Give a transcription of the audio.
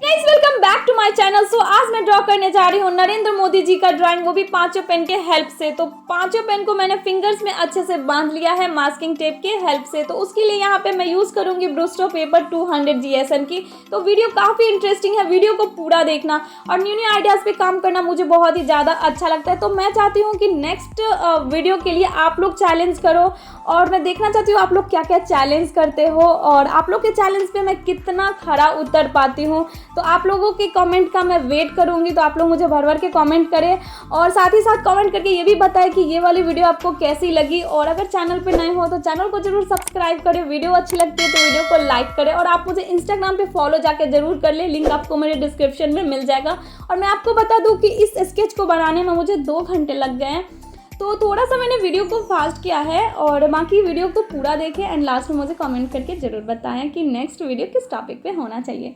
Guys welcome back to my channel. So आज मैं draw करने जा रही हूँ नरेंद्र मोदी जी का ड्राइंग, वो भी पांचों पेन के हेल्प से। तो पांचों पेन को मैंने फिंगर्स में अच्छे से बांध लिया है मास्किंग टेप के हेल्प से। तो उसके लिए यहाँ पे मैं यूज करूंगी ब्रूस्टो पेपर 200 GSM की। तो वीडियो काफी इंटरेस्टिंग है, वीडियो को पूरा देखना। और न्यू न्यू आइडियाज पे काम करना मुझे बहुत ही ज्यादा अच्छा लगता है। तो मैं चाहती हूँ कि नेक्स्ट वीडियो के लिए आप लोग चैलेंज करो, और मैं देखना चाहती हूँ आप लोग क्या क्या चैलेंज करते हो और आप लोग के चैलेंज पे मैं कितना खरा उतर पाती हूँ। तो आप लोगों के कमेंट का मैं वेट करूंगी। तो आप लोग मुझे भर भर के कमेंट करें, और साथ ही साथ कमेंट करके ये भी बताएं कि ये वाली वीडियो आपको कैसी लगी। और अगर चैनल पे नए हो तो चैनल को जरूर सब्सक्राइब करें, वीडियो अच्छी लगती है तो वीडियो को लाइक करें। और आप मुझे इंस्टाग्राम पे फॉलो जाके जरूर कर ले, लिंक आपको मेरे डिस्क्रिप्शन में मिल जाएगा। और मैं आपको बता दूँ कि इस स्केच को बनाने में मुझे 2 घंटे लग गए हैं। तो थोड़ा सा मैंने वीडियो को फास्ट किया है, और बाकी वीडियो को पूरा देखें एंड लास्ट में मुझे कमेंट करके ज़रूर बताएं कि नेक्स्ट वीडियो किस टॉपिक पे होना चाहिए।